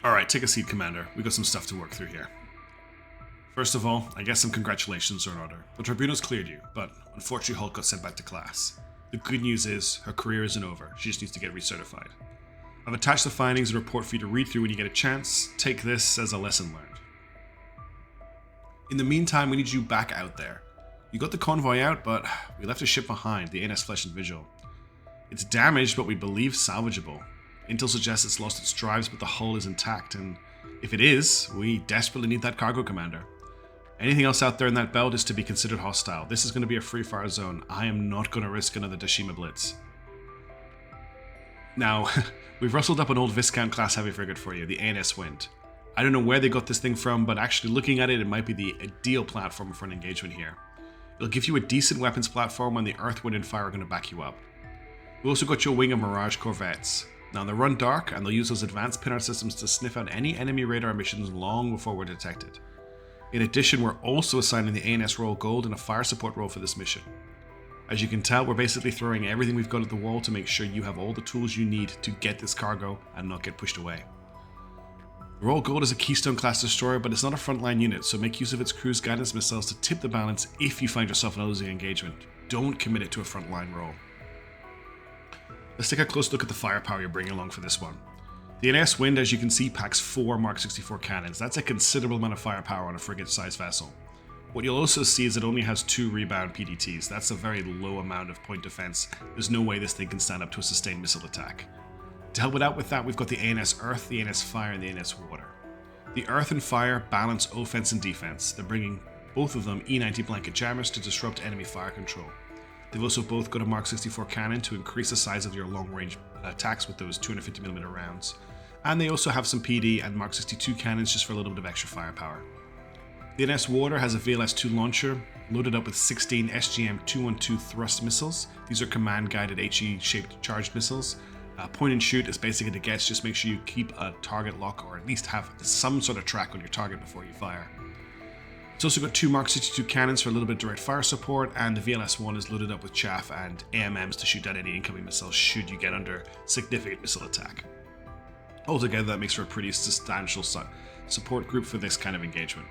Alright, take a seat, Commander. We got some stuff to work through here. First of all, I guess some congratulations are in order. The tribunal's cleared you, but unfortunately Hulk got sent back to class. The good news is, her career isn't over. She just needs to get recertified. I've attached the findings and report for you to read through when you get a chance. Take this as a lesson learned. In the meantime, we need you back out there. You got the convoy out, but we left a ship behind, the ANS Flesh and Vigil. It's damaged, but we believe salvageable. Intel suggests it's lost its drives, but the hull is intact, and if it is, we desperately need that cargo, Commander. Anything else out there in that belt is to be considered hostile. This is going to be a free-fire zone. I am not going to risk another Dashima Blitz. Now, we've rustled up an old Viscount-class heavy frigate for you, the ANS Wind. I don't know where they got this thing from, but actually looking at it, it might be the ideal platform for an engagement here. It'll give you a decent weapons platform, and the Earth, Wind, and Fire are going to back you up. We also got your wing of Mirage corvettes. Now, they run dark, and they'll use those advanced pinner systems to sniff out any enemy radar emissions long before we're detected. In addition, we're also assigning the ANS Royal Gold and a fire support role for this mission. As you can tell, we're basically throwing everything we've got at the wall to make sure you have all the tools you need to get this cargo and not get pushed away. The Royal Gold is a Keystone class destroyer, but it's not a frontline unit, so make use of its cruise guidance missiles to tip the balance if you find yourself in a losing engagement. Don't commit it to a frontline role. Let's take a close look at the firepower you're bringing along for this one. The ANS Wind, as you can see, packs 4 Mark 64 cannons. That's a considerable amount of firepower on a frigate-sized vessel. What you'll also see is it only has 2 rebound PDTs. That's a very low amount of point defense. There's no way this thing can stand up to a sustained missile attack. To help it out with that, we've got the ANS Earth, the ANS Fire, and the ANS Water. The Earth and Fire balance offense and defense. They're bringing both of them E-90 blanket jammers to disrupt enemy fire control. They've also both got a Mark 64 cannon to increase the size of your long-range attacks with those 250mm rounds. And they also have some PD and Mark 62 cannons just for a little bit of extra firepower. The NS Water has a VLS-2 launcher loaded up with 16 SGM-212 thrust missiles. These are command-guided HE-shaped charged missiles. Point and shoot is basically the guess. Just make sure you keep a target lock or at least have some sort of track on your target before you fire. It's also got 2 Mark 62 cannons for a little bit of direct fire support, and the VLS-1 is loaded up with chaff and AMMs to shoot down any incoming missiles should you get under significant missile attack. Altogether, that makes for a pretty substantial support group for this kind of engagement.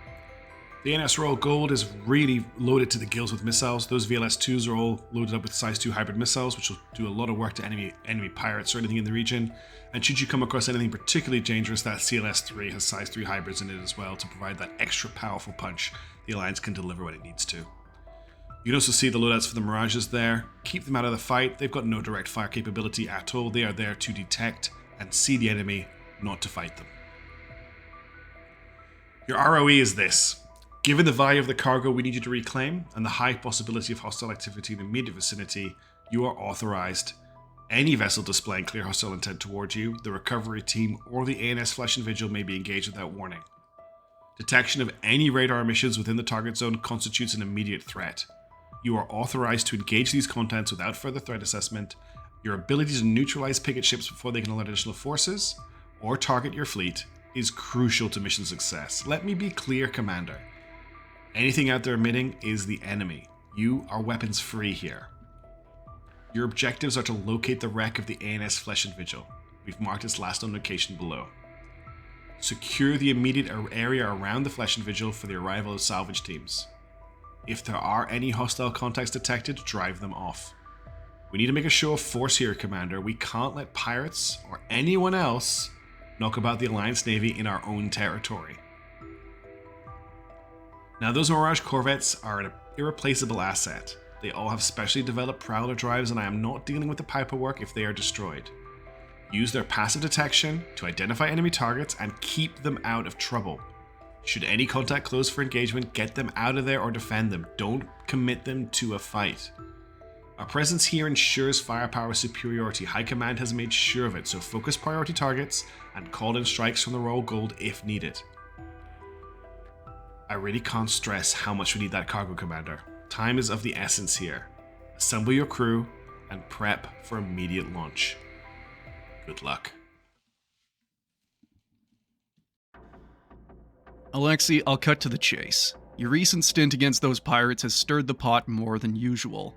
The NS Royal Gold is really loaded to the gills with missiles. Those VLS-2s are all loaded up with size 2 hybrid missiles, which will do a lot of work to enemy pirates or anything in the region. And should you come across anything particularly dangerous, that CLS-3 has size 3 hybrids in it as well to provide that extra powerful punch the Alliance can deliver when it needs to. You can also see the loadouts for the Mirages there. Keep them out of the fight. They've got no direct fire capability at all. They are there to detect and see the enemy, not to fight them. Your ROE is this. Given the value of the cargo we need you to reclaim, and the high possibility of hostile activity in the immediate vicinity, you are authorized. Any vessel displaying clear hostile intent towards you, the recovery team, or the ANS Flesh and Vigil may be engaged without warning. Detection of any radar emissions within the target zone constitutes an immediate threat. You are authorized to engage these contents without further threat assessment. Your ability to neutralize picket ships before they can alert additional forces, or target your fleet, is crucial to mission success. Let me be clear, Commander. Anything out there emitting is the enemy. You are weapons free here. Your objectives are to locate the wreck of the ANS Flesh and Vigil. We've marked its last known location below. Secure the immediate area around the Flesh and Vigil for the arrival of salvage teams. If there are any hostile contacts detected, drive them off. We need to make a show of force here, Commander. We can't let pirates or anyone else knock about the Alliance Navy in our own territory. Now, those Mirage corvettes are an irreplaceable asset. They all have specially developed prowler drives, and I am not dealing with the paperwork if they are destroyed. Use their passive detection to identify enemy targets and keep them out of trouble. Should any contact close for engagement, get them out of there or defend them. Don't commit them to a fight. Our presence here ensures firepower superiority. High Command has made sure of it, so focus priority targets and call in strikes from the Royal Gold if needed. I really can't stress how much we need that cargo, Commander. Time is of the essence here. Assemble your crew and prep for immediate launch. Good luck. Alexei, I'll cut to the chase. Your recent stint against those pirates has stirred the pot more than usual.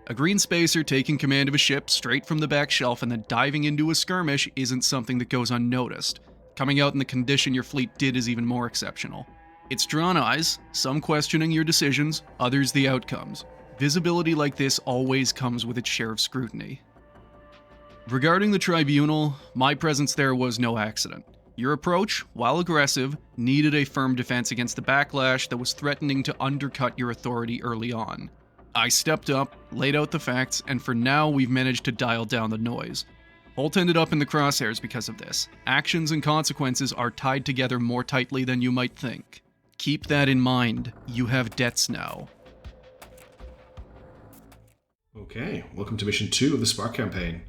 A green spacer taking command of a ship straight from the back shelf and then diving into a skirmish isn't something that goes unnoticed. Coming out in the condition your fleet did is even more exceptional. It's drawn eyes, some questioning your decisions, others the outcomes. Visibility like this always comes with its share of scrutiny. Regarding the Tribunal, my presence there was no accident. Your approach, while aggressive, needed a firm defense against the backlash that was threatening to undercut your authority early on. I stepped up, laid out the facts, and for now we've managed to dial down the noise. Holt ended up in the crosshairs because of this. Actions and consequences are tied together more tightly than you might think. Keep that in mind. You have debts now. Okay, welcome to Mission 2 of the Spark campaign.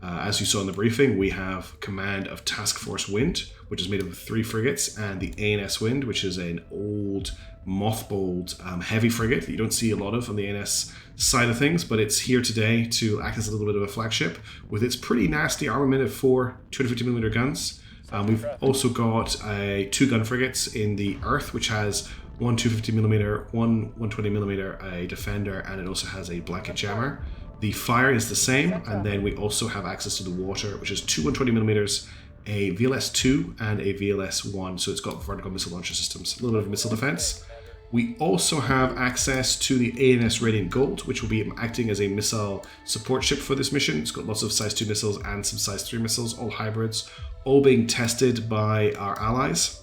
As you saw in the briefing, we have command of Task Force Wind, which is made up of 3 frigates, and the ANS Wind, which is an old, mothballed, heavy frigate that you don't see a lot of on the ANS side of things, but it's here today to act as a little bit of a flagship with its pretty nasty armament of 4 250mm guns. We've also got 2 gun frigates in the Earth, which has one 250mm, one 120mm, a Defender, and it also has a blanket jammer. The fire is the same, and then we also have access to the water, which is 2 120mm, a VLS-2 and a VLS-1, so it's got vertical missile launcher systems, a little bit of missile defense. We also have access to the ANS Radiant Gold, which will be acting as a missile support ship for this mission. It's got lots of size 2 missiles and some size 3 missiles, all hybrids, all being tested by our allies.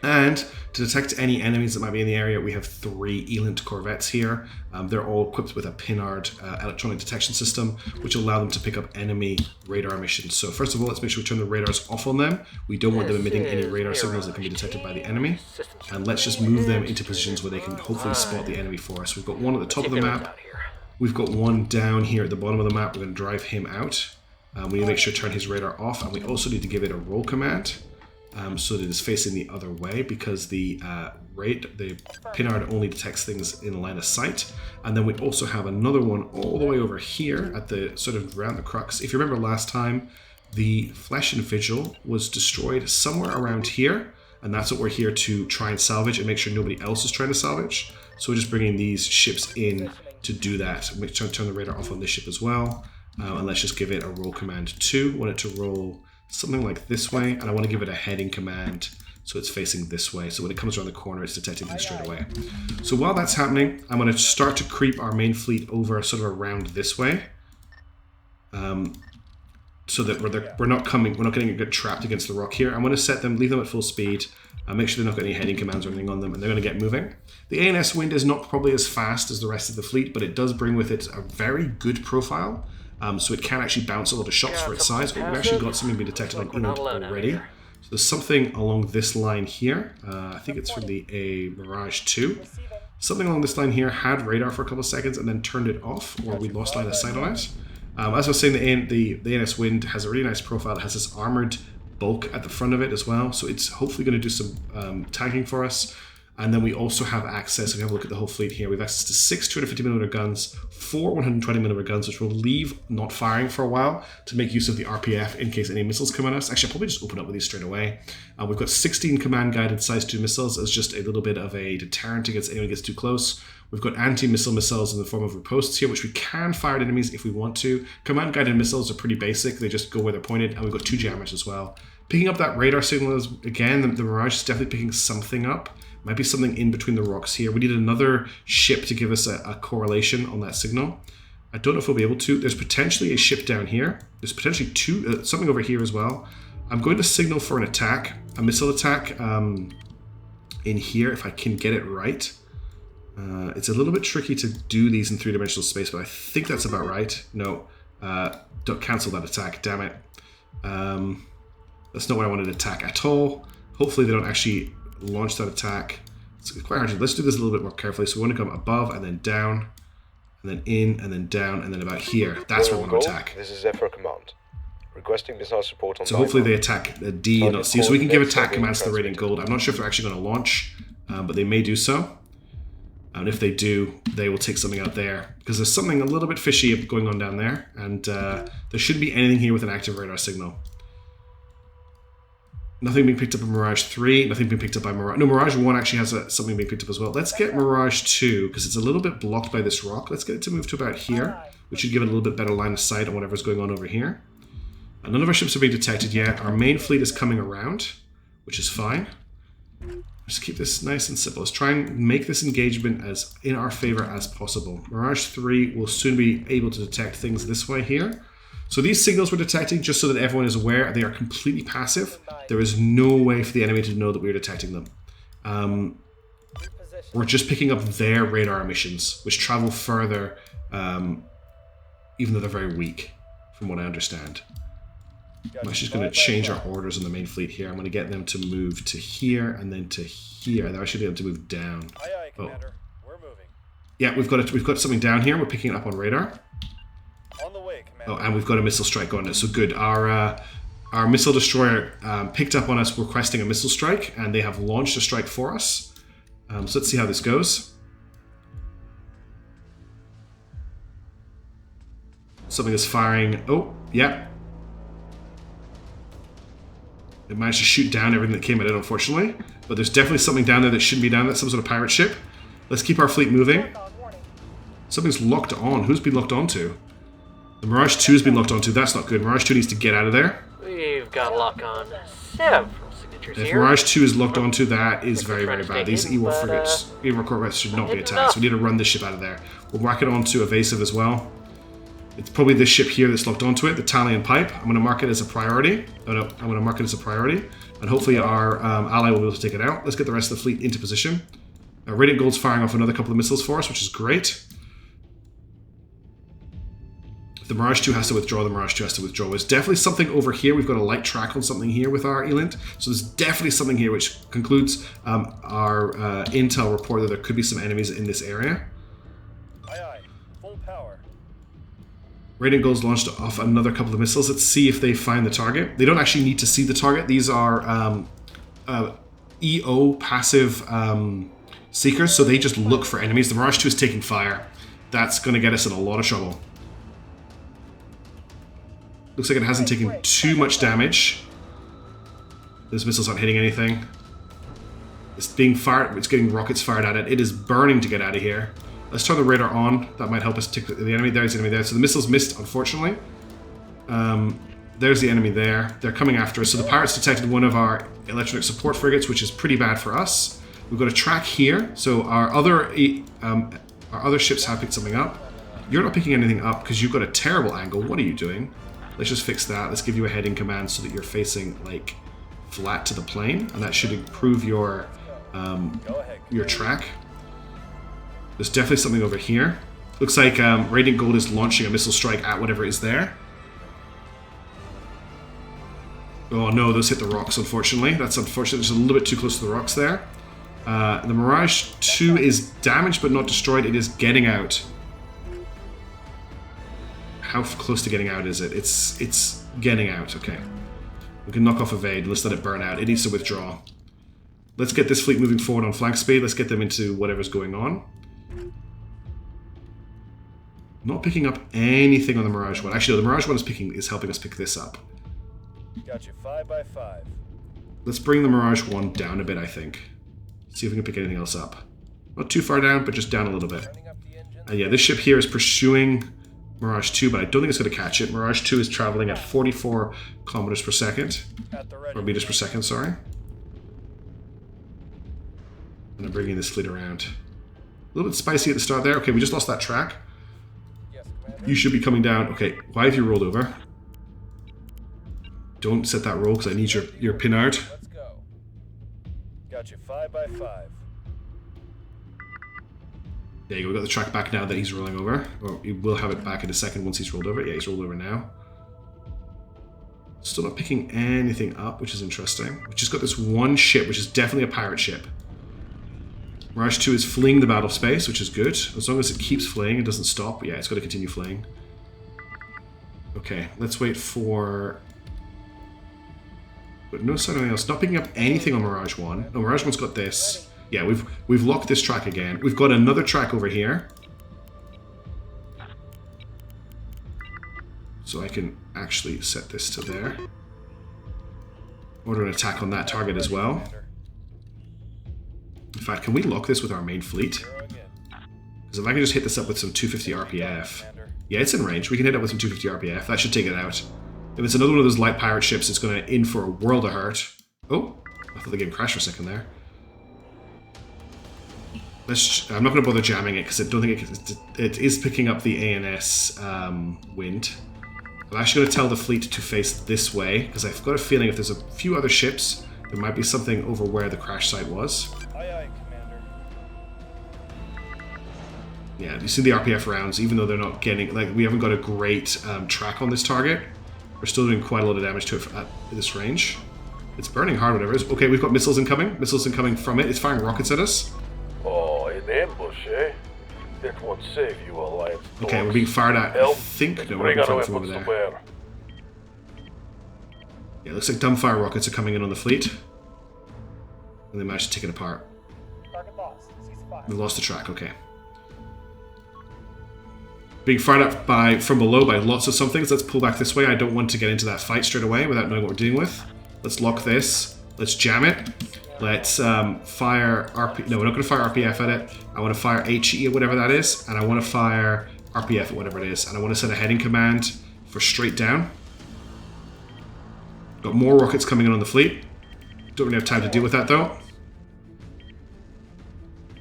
And to detect any enemies that might be in the area, we have 3 Elant corvettes here. They're all equipped with a Pinard electronic detection system, which will allow them to pick up enemy radar emissions. So first of all, let's make sure we turn the radars off on them. We don't want them emitting any radar signals that can be detected by the enemy. And let's just move them into positions where they can hopefully spot the enemy for us. We've got one at the top of the map. We've got one down here at the bottom of the map. We're going to drive him out. We need to make sure to turn his radar off, and we also need to give it a roll command. So that it's facing the other way, because the Pinard only detects things in line of sight. And then we also have another one all the way over here at the sort of around the crux. If you remember last time, the Flesh and Vigil was destroyed somewhere around here, and that's what we're here to try and salvage and make sure nobody else is trying to salvage. So we're just bringing these ships in to do that. Make sure to turn the radar off on this ship as well. And let's just give it a roll command 2. I want it to roll something like this way, and I want to give it a heading command so it's facing this way, so when it comes around the corner it's detecting things straight away. So while that's happening, I'm going to start to creep our main fleet over sort of around this way, so that we're not getting trapped against the rock here. I'm going to set them, leave them at full speed, make sure they've not got any heading commands or anything on them, and they're going to get moving. The ANS Wind is not probably as fast as the rest of the fleet, but it does bring with it a very good profile. So it can actually bounce a lot of shots for its size. We've actually got something being detected on Elant already. So there's something along this line here. I think it's from the Mirage 2. Something along this line here had radar for a couple of seconds and then turned it off, or we lost line of sight on it. As I was saying, the ANS Wind has a really nice profile. It has this armored bulk at the front of it as well. So it's hopefully going to do some tanking for us. And then we also have access, if you have a look at the whole fleet here, we have access to 6 250mm guns, 4 120mm guns, which will leave not firing for a while to make use of the RPF in case any missiles come at us. Actually, I'll probably just open up with these straight away. We've got 16 command-guided size 2 missiles as just a little bit of a deterrent against anyone who gets too close. We've got anti-missile missiles in the form of ripostes here, which we can fire at enemies if we want to. Command-guided missiles are pretty basic. They just go where they're pointed. And we've got 2 jammers as well. Picking up that radar signal is, again, the Mirage is definitely picking something up. Might be something in between the rocks here. We need another ship to give us a correlation on that signal. I don't know if we'll be able to. There's potentially a ship down here. There's potentially something over here as well. I'm going to signal for an attack, a missile attack in here if I can get it right. It's a little bit tricky to do these in 3-dimensional space, but I think that's about right. No, don't cancel that attack, damn it. That's not what I wanted to attack at all. Hopefully they don't actually launch that attack. It's quite hard to. Let's do this a little bit more carefully. So we want to come above and then down, and then in and then down, and then about here. That's where we want to attack. This is Zephyr Command. Requesting missile support on. So hopefully they attack D and not C. So we can give attack commands to the Radiant Gold. I'm not sure if they're actually going to launch, but they may do so. And if they do, they will take something out there, because there's something a little bit fishy going on down there, and there shouldn't be anything here with an active radar signal. Nothing being picked up by Mirage 3, nothing being picked up by Mirage... No, Mirage 1 actually has something being picked up as well. Let's get Mirage 2, because it's a little bit blocked by this rock. Let's get it to move to about here, which should give it a little bit better line of sight on whatever's going on over here. None of our ships are being detected yet. Our main fleet is coming around, which is fine. Just keep this nice and simple. Let's try and make this engagement as in our favor as possible. Mirage 3 will soon be able to detect things this way here. So these signals we're detecting, just so that everyone is aware, they are completely passive. There is no way for the enemy to know that we're detecting them. We're just picking up their radar emissions, which travel further, even though they're very weak, from what I understand. I'm actually just going to change our orders on the main fleet here. I'm going to get them to move to here and then to here. They're actually able to move down. Aye, aye, Commander. We're moving. Yeah, we've got something down here. We're picking it up on radar. On the way, Commander. Oh, and we've got a missile strike going. So good. Our missile destroyer picked up on us requesting a missile strike, and they have launched a strike for us. So let's see how this goes. Something is firing. Oh, yeah. It managed to shoot down everything that came at it, unfortunately. But there's definitely something down there that shouldn't be down there. Some sort of pirate ship. Let's keep our fleet moving. Something's locked on. Who's been locked onto? The Mirage 2 has been locked onto. That's not good. Mirage 2 needs to get out of there. We've got lock on several signatures If here. Mirage 2 is locked onto, that is very, very bad. These EWAR frigates, EWAR corvettes should not be attacked. So we need to run this ship out of there. We'll whack it onto evasive as well. It's probably this ship here that's locked onto it, the Talon pipe. I'm going to mark it as a priority. Oh no, I'm going to mark it as a priority. And hopefully our ally will be able to take it out. Let's get the rest of the fleet into position. Radiant Gold's firing off another couple of missiles for us, which is great. If the Mirage 2 has to withdraw, the Mirage 2 has to withdraw. There's definitely something over here. We've got a light track on something here with our Elint. So there's definitely something here which concludes our intel report that there could be some enemies in this area. Aye, aye. Full power. Radiant Gold's launched off another couple of missiles. Let's see if they find the target. They don't actually need to see the target. These are EO passive seekers, so they just look for enemies. The Mirage 2 is taking fire. That's going to get us in a lot of trouble. Looks like it hasn't taken too much damage. Those missiles aren't hitting anything. It's being fired. It's getting rockets fired at it. It is burning to get out of here. Let's turn the radar on. That might help us take the enemy. There's the enemy there. So the missiles missed, unfortunately. There's the enemy there. They're coming after us. So the pirates detected one of our electronic support frigates, which is pretty bad for us. We've got a track here. So our other ships have picked something up. You're not picking anything up because you've got a terrible angle. What are you doing? Let's just fix that. Let's give you a heading command so that you're facing like flat to the plane, and that should improve your track. There's definitely something over here. Looks like Radiant Gold is launching a missile strike at whatever is there. Oh no, those hit the rocks, unfortunately. That's unfortunate. It's a little bit too close to the rocks there. The Mirage 2 is damaged but not destroyed. It is getting out. How close to getting out is it? It's getting out. Okay. We can knock off evade. Let's let it burn out. It needs to withdraw. Let's get this fleet moving forward on flank speed. Let's get them into whatever's going on. Not picking up anything on the Mirage 1. Actually, no, the Mirage 1 is helping us pick this up. Got you 5 by 5. Let's bring the Mirage 1 down a bit, I think. See if we can pick anything else up. Not too far down, but just down a little bit. Yeah, this ship here is pursuing Mirage 2, but I don't think it's going to catch it. Mirage 2 is traveling at 44 kilometers per second. Or meters per second, sorry. And I'm bringing this fleet around. A little bit spicy at the start there. Okay, we just lost that track. You should be coming down. Okay, why have you rolled over? Don't set that roll because I need your pinard. Let's go. Got you 5 by 5. There you go, we got the track back now that he's rolling over. Or we will have it back in a second once he's rolled over. Yeah, he's rolled over now. Still not picking anything up, which is interesting. We've just got this one ship, which is definitely a pirate ship. Mirage 2 is fleeing the battle space, which is good. As long as it keeps fleeing, it doesn't stop. Yeah, it's got to continue fleeing. Okay, let's wait for... But no sign of anything else. Not picking up anything on Mirage 1. No, Mirage 1's got this. Yeah, we've locked this track again. We've got another track over here. So I can actually set this to there. Order an attack on that target as well. In fact, can we lock this with our main fleet? Because if I can just hit this up with some 250 RPF. Yeah, it's in range. We can hit it with some 250 RPF. That should take it out. If it's another one of those light pirate ships, it's going to in for a world of hurt. Oh, I thought the game crashed for a second there. I'm not going to bother jamming it because I don't think it is picking up the ANS wind. I'm actually going to tell the fleet to face this way because I've got a feeling if there's a few other ships, there might be something over where the crash site was. Aye, aye, Commander. Yeah, you see the RPF rounds, even though they're not getting, like, we haven't got a great track on this target. We're still doing quite a lot of damage to it at this range. It's burning hard, whatever it is. Okay, we've got missiles incoming. Missiles incoming from it. It's firing rockets at us. Oh, an ambush, eh? That won't save you, Alliance. Okay, we're being fired at, I think. No, we're not being fired from over there. Yeah, it looks like dumbfire rockets are coming in on the fleet. And they managed to take it apart. Target lost. Ceasefire. We lost the track, okay. Being fired up from below by lots of somethings. Let's pull back this way. I don't want to get into that fight straight away without knowing what we're dealing with. Let's lock this. Let's jam it. Let's fire RP. No, we're not going to fire RPF at it. I want to fire HE or whatever that is, and I want to fire RPF at whatever it is, and I want to set a heading command for straight down. Got more rockets coming in on the fleet. Don't really have time to deal with that though.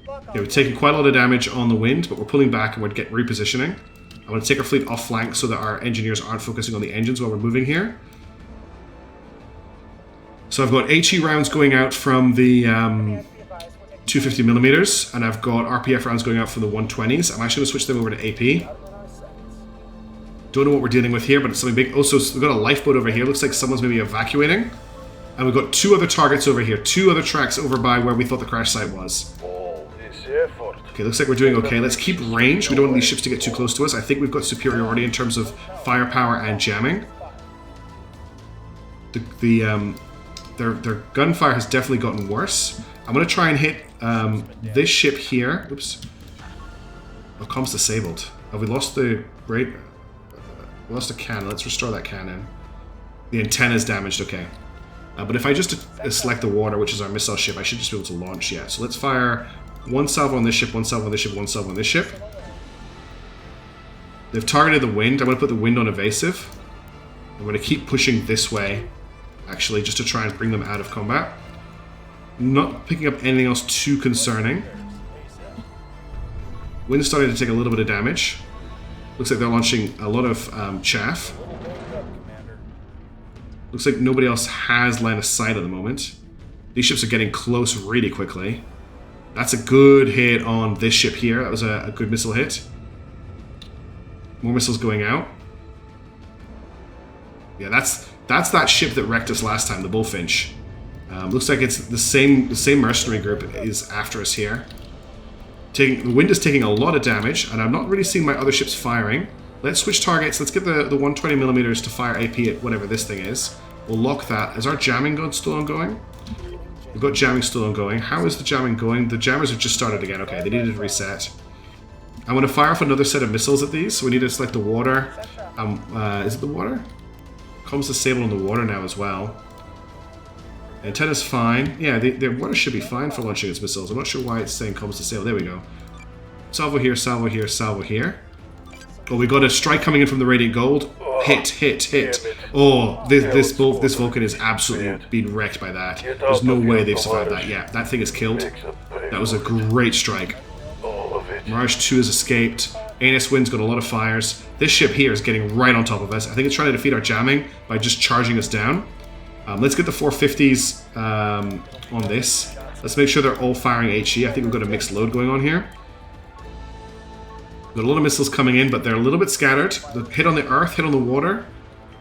Yeah, we're taking quite a lot of damage on the wind, but we're pulling back and we're repositioning. I want to take our fleet off flank so that our engineers aren't focusing on the engines while we're moving here. So I've got HE rounds going out from the 250mm, and I've got RPF rounds going out from the 120s. I'm actually going to switch them over to AP. Don't know what we're dealing with here, but it's something big. Also, we've got a lifeboat over here. Looks like someone's maybe evacuating. And we've got two other targets over here. Two other tracks over by where we thought the crash site was. Okay, looks like we're doing okay. Let's keep range. We don't want these ships to get too close to us. I think we've got superiority in terms of firepower and jamming. Their gunfire has definitely gotten worse. I'm going to try and hit this ship here. Oops. Oh, comms disabled. Have we lost the rate? We lost a cannon. Let's restore that cannon. The antenna's damaged. Okay. But if I just select the water, which is our missile ship, I should just be able to launch. Yeah. So let's fire one salvo on this ship, one salvo on this ship, one salvo on this ship. They've targeted the wind. I'm going to put the wind on evasive. I'm going to keep pushing this way, actually, just to try and bring them out of combat. Not picking up anything else too concerning. Wind's starting to take a little bit of damage. Looks like they're launching a lot of chaff. Looks like nobody else has line of sight at the moment. These ships are getting close really quickly. That's a good hit on this ship here. That was a good missile hit. More missiles going out. Yeah, that's that ship that wrecked us last time, the Bullfinch. Looks like it's the same mercenary group is after us here. The wind is taking a lot of damage, and I'm not really seeing my other ships firing. Let's switch targets. Let's get the 120mm to fire AP at whatever this thing is. We'll lock that. Is our jamming gun still ongoing? We've got jamming still ongoing. How is the jamming going? The jammers have just started again. Okay, they needed to reset. I'm going to fire off another set of missiles at these. So we need to select the water. Is it the water? Comms disabled on the water now as well. Antenna's fine. Yeah, the water should be fine for launching its missiles. I'm not sure why it's saying comms disabled. There we go. Salvo here, salvo here, salvo here. Oh, we got a strike coming in from the Radiant Gold. Hit, hit, hit. Oh, this Vulcan is absolutely being wrecked by that. There's no way they've survived that. Yeah, that thing is killed. That was a great strike. Mirage 2 has escaped. ANS Wind's got a lot of fires. This ship here is getting right on top of us. I think it's trying to defeat our jamming by just charging us down. Let's get the 450s on this. Let's make sure they're all firing HE. I think we've got a mixed load going on here. Got a lot of missiles coming in, but they're a little bit scattered. The hit on the earth, hit on the water.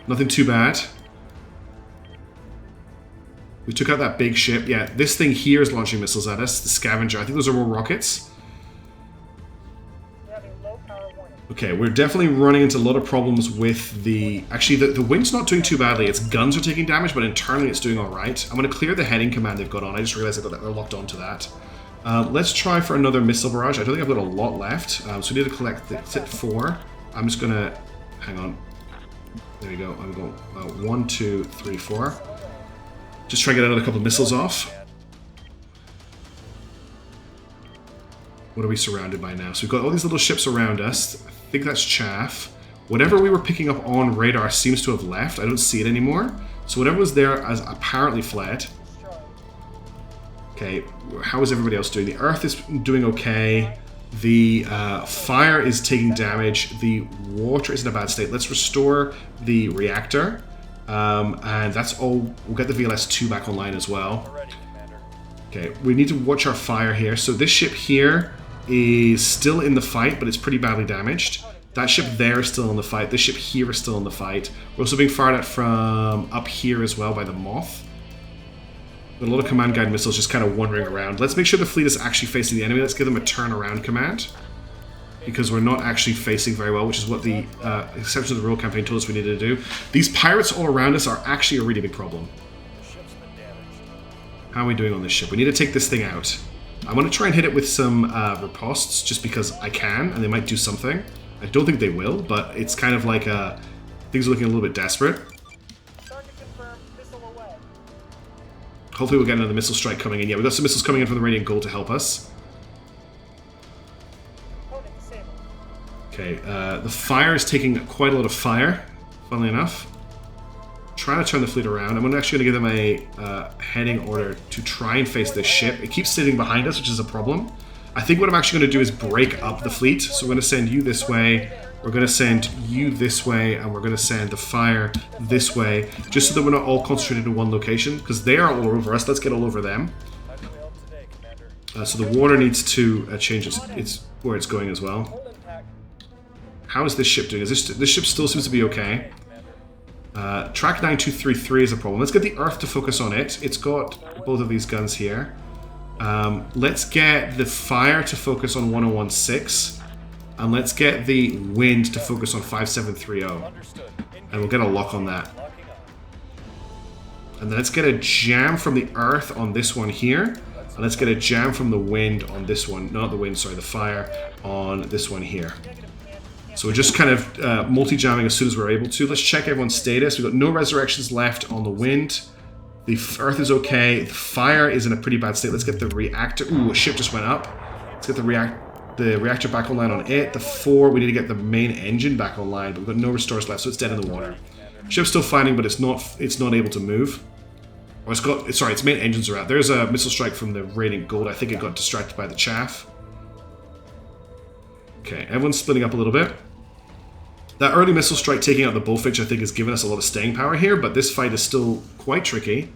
Nothing too bad. We took out that big ship. Yeah, this thing here is launching missiles at us. The Scavenger. I think those are more rockets. Okay, we're definitely running into a lot of problems with the... Actually, the wind's not doing too badly. Its guns are taking damage, but internally it's doing alright. I'm going to clear the heading command they've got on. I just realized that they're locked onto that. Let's try for another missile barrage. I don't think I've got a lot left, so we need to collect the 4. I'm just going to... Hang on. There we go. I'm going 1, 2, 3, 4. Just try and get another couple of missiles off. What are we surrounded by now? So we've got all these little ships around us. I think that's chaff. Whatever we were picking up on radar seems to have left. I don't see it anymore. So whatever was there has apparently fled. Okay, how is everybody else doing? The Earth is doing okay. The fire is taking damage. The water is in a bad state. Let's restore the reactor. And that's all. We'll get the VLS-2 back online as well. Okay, we need to watch our fire here. So this ship here is still in the fight, but it's pretty badly damaged. That ship there is still in the fight. This ship here is still in the fight. We're also being fired at from up here as well by the Moth. Got a lot of command guide missiles just kind of wandering around. Let's make sure the fleet is actually facing the enemy. Let's give them a turnaround command. Because we're not actually facing very well, which is what the Exception of the Rule campaign told us we needed to do. These pirates all around us are actually a really big problem. How are we doing on this ship? We need to take this thing out. I want to try and hit it with some ripostes, just because I can, and they might do something. I don't think they will, but it's kind of like things are looking a little bit desperate. Hopefully we'll get another missile strike coming in. Yeah, we've got some missiles coming in from the Radiant Gold to help us. Okay, the fire is taking quite a lot of fire, funnily enough. Trying to turn the fleet around. I'm actually going to give them a heading order to try and face this ship. It keeps sitting behind us, which is a problem. I think what I'm actually going to do is break up the fleet. So we're going to send you this way, we're going to send you this way, and we're going to send the fire this way, just so that we're not all concentrated in one location, because they are all over us. Let's get all over them. So the water needs to change its where it's going as well. How is this ship doing? Is this ship still seems to be okay. Track 9233 is a problem. Let's get the Earth to focus on it. It's got both of these guns here. Let's get the fire to focus on 1016. And let's get the wind to focus on 5730. And we'll get a lock on that. And then let's get a jam from the Earth on this one here. And let's get a jam from the wind on this one. Not the wind, sorry, the fire on this one here. So we're just kind of multi-jamming as soon as we're able to. Let's check everyone's status. We've got no resurrections left on the wind. The Earth is okay. The fire is in a pretty bad state. Let's get the reactor. Ooh, a ship just went up. Let's get the reactor back online on it. The 4, we need to get the main engine back online, but we've got no restores left, so it's dead in the water. Ship's still fighting, but it's not able to move. Or its main engines are out. There's a missile strike from the Radiant Gold. I think it got distracted by the chaff. Okay, everyone's splitting up a little bit. That early missile strike taking out the Bullfinch, I think, has given us a lot of staying power here, but this fight is still quite tricky.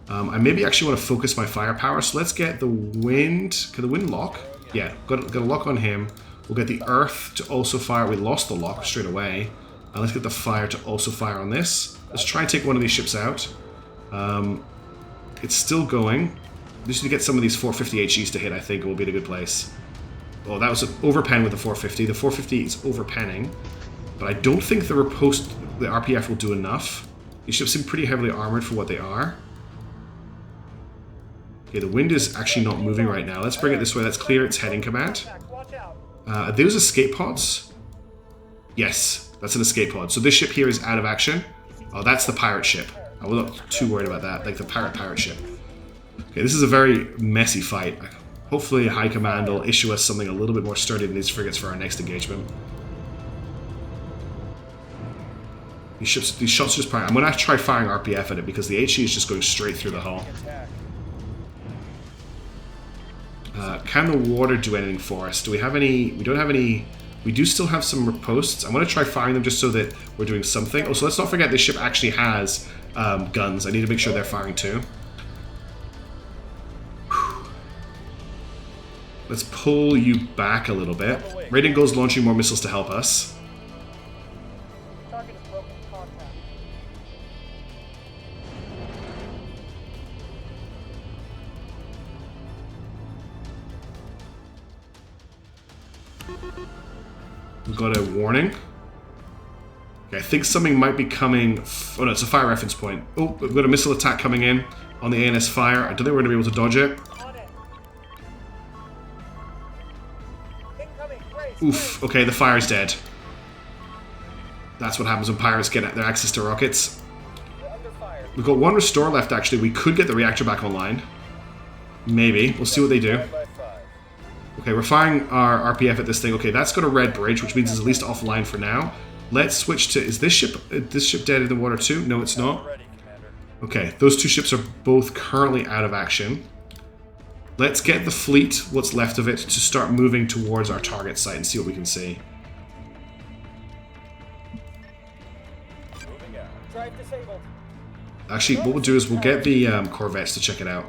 I maybe actually want to focus my firepower, so let's get the wind. Can the wind lock? Yeah, got a lock on him. We'll get the Earth to also fire. We lost the lock straight away. Let's get the fire to also fire on this. Let's try and take one of these ships out. It's still going. We just need to get some of these 450 HEs to hit, I think, it will be in a good place. Oh, that was an overpen with the 450. The 450 is overpenning. But I don't think the RPF will do enough. These ships seem pretty heavily armored for what they are. Okay, the wind is actually not moving right now. Let's bring it this way. Let's clear its heading command. Are those escape pods? Yes, that's an escape pod. So this ship here is out of action. Oh, that's the pirate ship. I was not too worried about that. Like the pirate ship. Okay, this is a very messy fight. Hopefully High Command will issue us something a little bit more sturdy than these frigates for our next engagement. These shots just fire. I'm going to try firing RPF at it because the HE is just going straight through the hull. Can the water do anything for us? Do we have any? We don't have any. We do still have some ripostes. I'm going to try firing them just so that we're doing something. Oh, so let's not forget this ship actually has guns. I need to make sure they're firing too. Whew. Let's pull you back a little bit. Radiant Gold's launching more missiles to help us. We've got a warning. Okay, I think something might be coming. Oh no, it's a fire reference point. Oh, we've got a missile attack coming in on the ANS fire. I don't think we're going to be able to dodge it. Oof, okay, the fire's dead. That's what happens when pirates get their access to rockets. We've got one restore left, actually. We could get the reactor back online. Maybe. We'll see what they do. Okay, we're firing our RPF at this thing. Okay, that's got a red bridge, which means it's at least offline for now. Let's switch to... Is this ship dead in the water too? No, it's not. Ready, Commander. Okay, those two ships are both currently out of action. Let's get the fleet, what's left of it, to start moving towards our target site and see what we can see. Moving out. Drive disabled. Actually, what we'll do is we'll get the corvettes to check it out.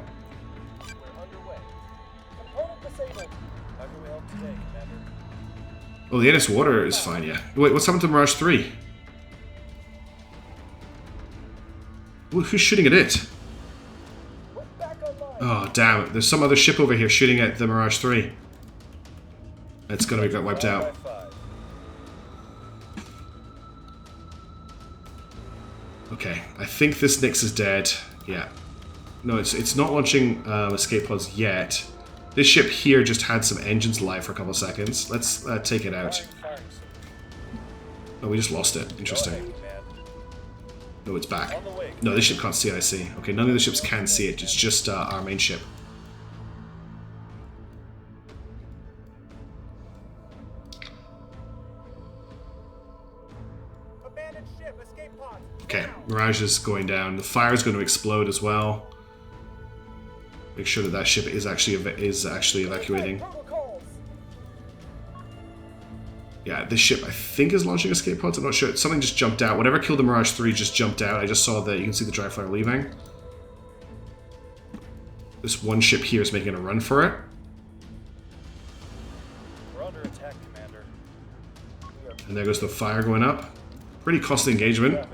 We're underway. Component disabled. How can we help today, Commander? Oh, the NS water is fine, yeah. Wait, what's happened to Mirage 3? Who's shooting at it? We're back online. Oh, damn it. There's some other ship over here shooting at the Mirage 3. It's gonna get wiped out. Okay, I think this Nyx is dead. Yeah. No, it's not launching escape pods yet. This ship here just had some engines live for a couple of seconds. Let's take it out. Oh, we just lost it. Interesting. No, it's back. No, this ship can't see IC. Okay, none of the ships can see it. It's just our main ship. Abandoned ship, escape pod. Okay, Mirage is going down. The fire is going to explode as well. Make sure that ship is actually evacuating. Protocols. Yeah, this ship I think is launching escape pods. I'm not sure. Something just jumped out. Whatever killed the Mirage 3 just jumped out. I just saw that. You can see the dry flyer leaving. This one ship here is making a run for it. We're under attack, Commander. And there goes the fire going up. Pretty costly engagement.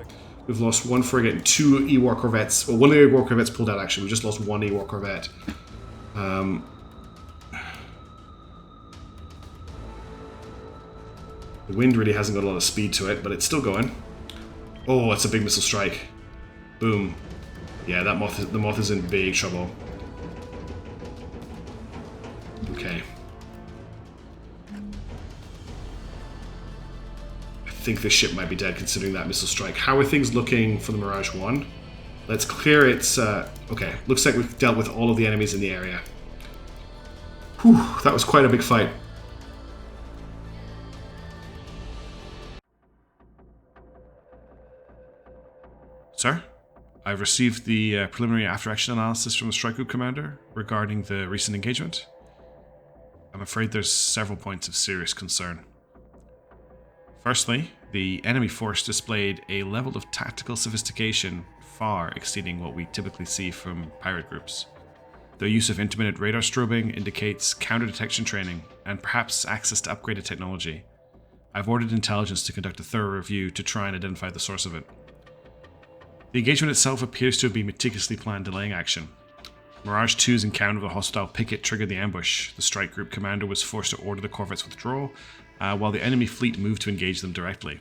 We've lost one frigate and two E-War corvettes. Well, one of the E-War corvettes pulled out, actually. We just lost one E-War corvette. The wind really hasn't got a lot of speed to it, but it's still going. Oh, that's a big missile strike. Boom. Yeah, the moth is in big trouble. Okay. I think this ship might be dead considering that missile strike. How are things looking for the Mirage 1? Let's clear its... okay, looks like we've dealt with all of the enemies in the area. Whew, that was quite a big fight. Sir, I've received the preliminary after-action analysis from the strike group commander regarding the recent engagement. I'm afraid there's several points of serious concern. Firstly, the enemy force displayed a level of tactical sophistication far exceeding what we typically see from pirate groups. Their use of intermittent radar strobing indicates counter-detection training and perhaps access to upgraded technology. I've ordered intelligence to conduct a thorough review to try and identify the source of it. The engagement itself appears to have been meticulously planned, delaying action. Mirage 2's encounter with a hostile picket triggered the ambush. The strike group commander was forced to order the corvette's withdrawal, while the enemy fleet moved to engage them directly.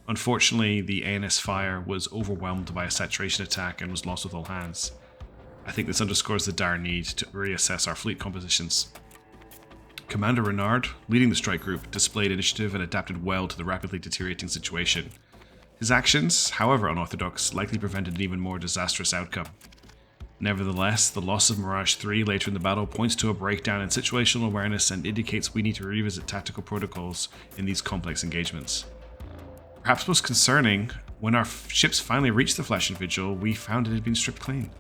Unfortunately, the ANS fire was overwhelmed by a saturation attack and was lost with all hands. I think this underscores the dire need to reassess our fleet compositions. Commander Renard, leading the strike group, displayed initiative and adapted well to the rapidly deteriorating situation. His actions, however unorthodox, likely prevented an even more disastrous outcome. Nevertheless, the loss of Mirage 3 later in the battle points to a breakdown in situational awareness and indicates we need to revisit tactical protocols in these complex engagements. Perhaps most concerning, when our ships finally reached the Flash and Vigil, we found it had been stripped clean.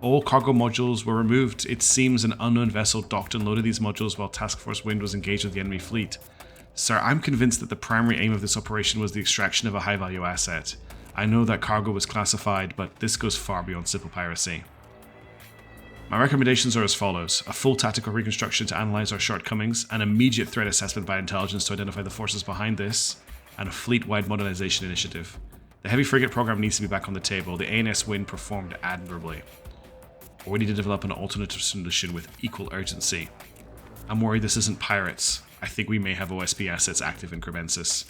All cargo modules were removed. It seems an unknown vessel docked and loaded these modules while Task Force Wind was engaged with the enemy fleet. Sir, I'm convinced that the primary aim of this operation was the extraction of a high-value asset. I know that cargo was classified, but this goes far beyond simple piracy. My recommendations are as follows: a full tactical reconstruction to analyze our shortcomings, an immediate threat assessment by intelligence to identify the forces behind this, and a fleet-wide modernization initiative. The heavy frigate program needs to be back on the table. The ANS Wind performed admirably. But we need to develop an alternative solution with equal urgency. I'm worried this isn't pirates. I think we may have OSP assets active in Crevensis.